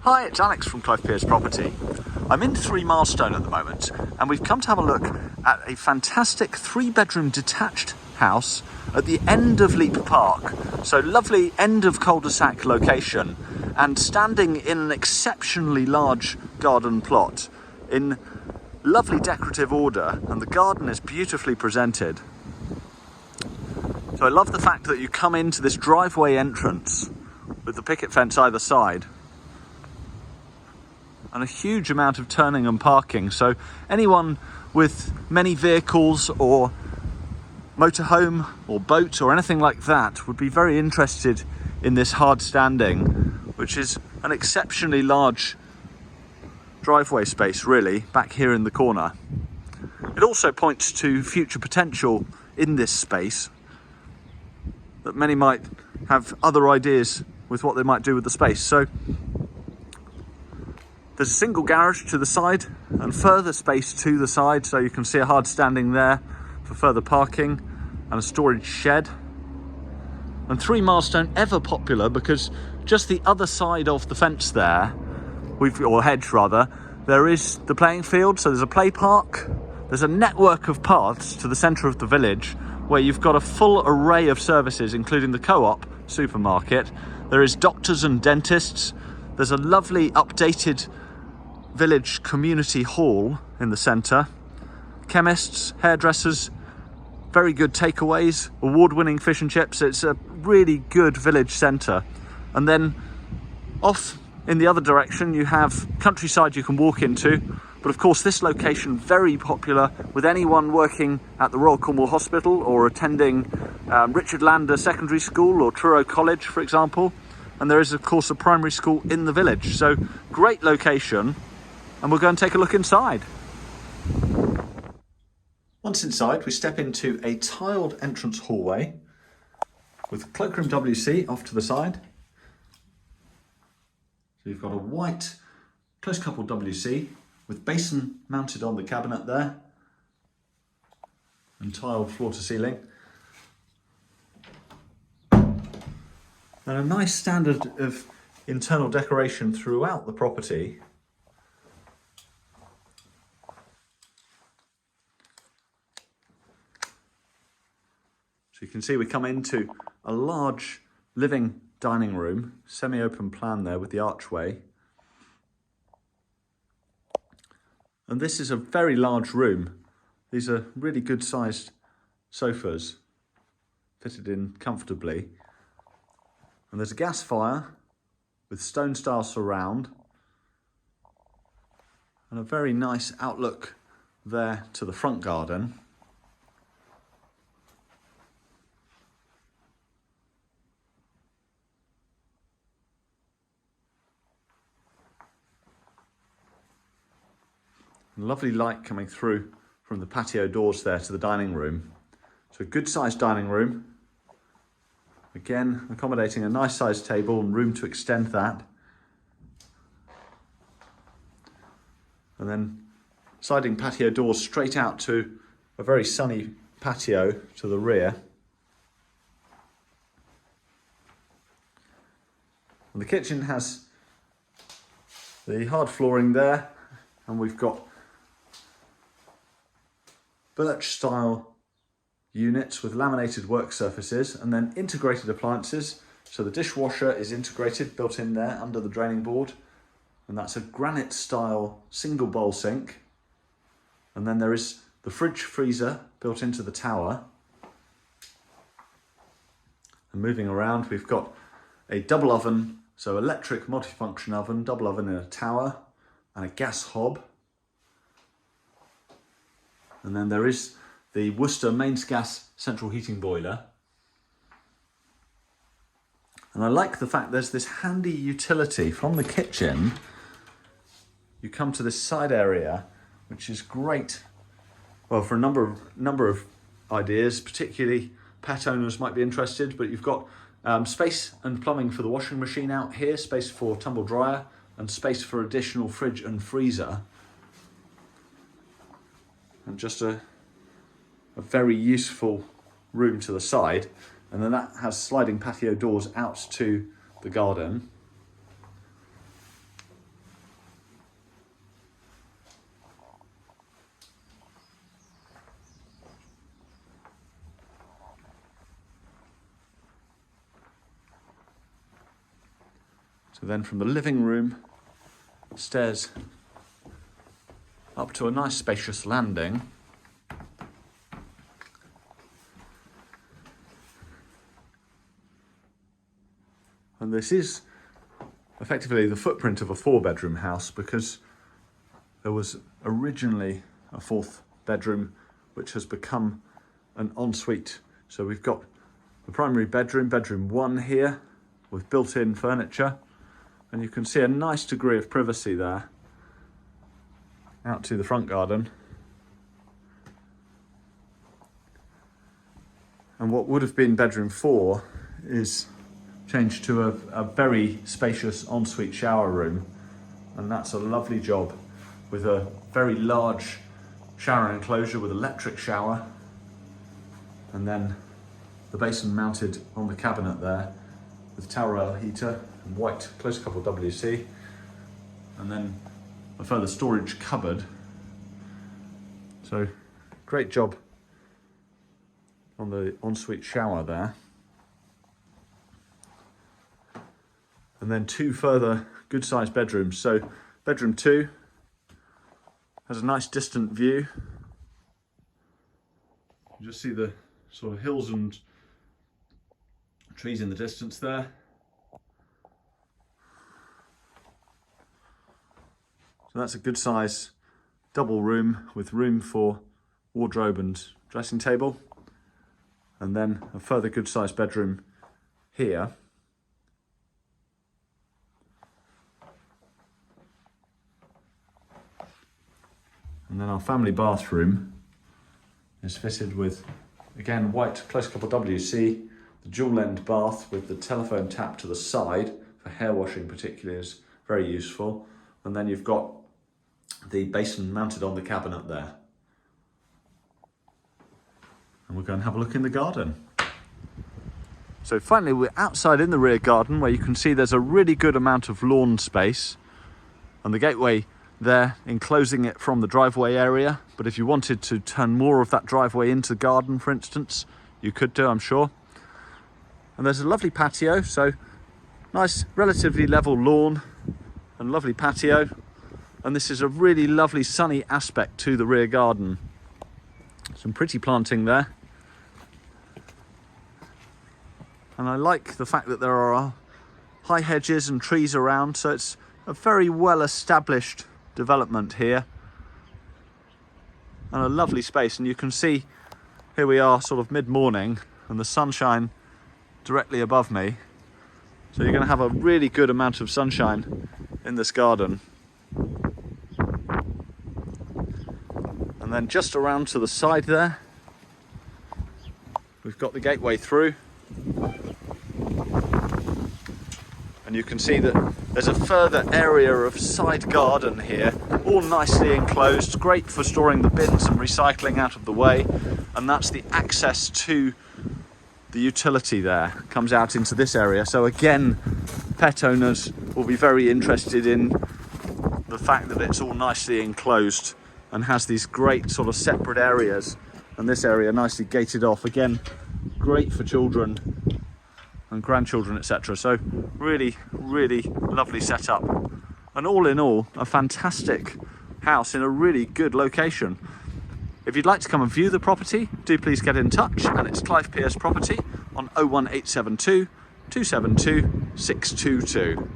Hi, it's Alex from Clive Pierce Property. I'm in Threemilestone at the moment, and we've come to have a look at a fantastic 3-bedroom detached house at the end of Leap Park. So lovely end of cul-de-sac location, and standing in an exceptionally large garden plot in lovely decorative order, and the garden is beautifully presented. So I love the fact that you come into this driveway entrance with the picket fence either side, and a huge amount of turning and parking. So anyone with many vehicles or motorhome or boat or anything like that would be very interested in this hard standing, which is an exceptionally large driveway space really back here in the corner. It also points to future potential in this space, that many might have other ideas with what they might do with the space. So there's a single garage to the side and further space to the side, so you can see a hard standing there for further parking and a storage shed. And Threemilestone ever popular because just the other side of the fence there, or hedge rather, there is the playing field. So there's a play park, there's a network of paths to the centre of the village where you've got a full array of services, including the co-op supermarket. There is doctors and dentists. There's a lovely updated village community hall in the centre, chemists, hairdressers, very good takeaways, award-winning fish and chips. It's a really good village centre. And then off in the other direction you have countryside you can walk into, but of course this location very popular with anyone working at the Royal Cornwall Hospital or attending Richard Lander Secondary School or Truro College, for example. And there is of course a primary school in the village, so great location. And we'll go and take a look inside. Once inside, we step into a tiled entrance hallway with cloakroom WC off to the side. So you've got a white close coupled WC with basin mounted on the cabinet there and tiled floor to ceiling. And a nice standard of internal decoration throughout the property. So you can see we come into a large living dining room, semi-open plan there with the archway. And this is a very large room. These are really good sized sofas, fitted in comfortably. And there's a gas fire with stone style surround and a very nice outlook there to the front garden. Lovely light coming through from the patio doors there to the dining room. So a good sized dining room. Again, accommodating a nice sized table and room to extend that. And then sliding patio doors straight out to a very sunny patio to the rear. And the kitchen has the hard flooring there, and we've got birch style units with laminated work surfaces and then integrated appliances. So the dishwasher is integrated, built in there under the draining board, and that's a granite style single bowl sink. And then there is the fridge freezer built into the tower. And moving around, we've got a double oven, so electric multifunction oven, double oven in a tower, and a gas hob. And then there is the Worcester mains gas central heating boiler. And I like the fact there's this handy utility from the kitchen. You come to this side area, which is great, well, for a number of ideas, particularly pet owners might be interested, but you've got space and plumbing for the washing machine out here, space for tumble dryer, and space for additional fridge and freezer. And just a very useful room to the side. And then that has sliding patio doors out to the garden. So then from the living room, stairs up to a nice spacious landing. And this is effectively the footprint of a 4-bedroom house, because there was originally a 4th bedroom which has become an ensuite. So we've got the primary bedroom, bedroom 1 here, with built-in furniture, and you can see a nice degree of privacy there out to the front garden. And what would have been bedroom 4 is changed to a very spacious ensuite shower room, and that's a lovely job with a very large shower enclosure with electric shower, and then the basin mounted on the cabinet there with towel rail heater and white close couple WC, and then a further storage cupboard. So great job on the ensuite shower there. And then 2 further good sized bedrooms. So bedroom 2 has a nice distant view. You just see the sort of hills and trees in the distance there. So that's a good size double room with room for wardrobe and dressing table. And then a further good sized bedroom here. And then our family bathroom is fitted with, again, white close couple WC, the dual end bath with the telephone tap to the side for hair washing particularly is very useful. And then you've got the basin mounted on the cabinet there. And we'll go and have a look in the garden. So finally we're outside in the rear garden, where you can see there's a really good amount of lawn space, and the gateway there enclosing it from the driveway area. But if you wanted to turn more of that driveway into the garden, for instance, you could do, I'm sure. And there's a lovely patio, so nice relatively level lawn and lovely patio. And this is a really lovely sunny aspect to the rear garden. Some pretty planting there. And I like the fact that there are high hedges and trees around, so it's a very well established development here, and a lovely space. And you can see here we are sort of mid-morning and the sunshine directly above me, so you're going to have a really good amount of sunshine in this garden. And then just around to the side there we've got the gateway through, and you can see that there's a further area of side garden here, all nicely enclosed, great for storing the bins and recycling out of the way. And that's the access to the utility there, comes out into this area. So again, pet owners will be very interested in the fact that it's all nicely enclosed and has these great sort of separate areas, and this area nicely gated off. Again, great for children and grandchildren, etc. So really lovely setup, and all in all a fantastic house in a really good location. If you'd like to come and view the property, do please get in touch, and it's Clive Pierce Property on 01872 272 622.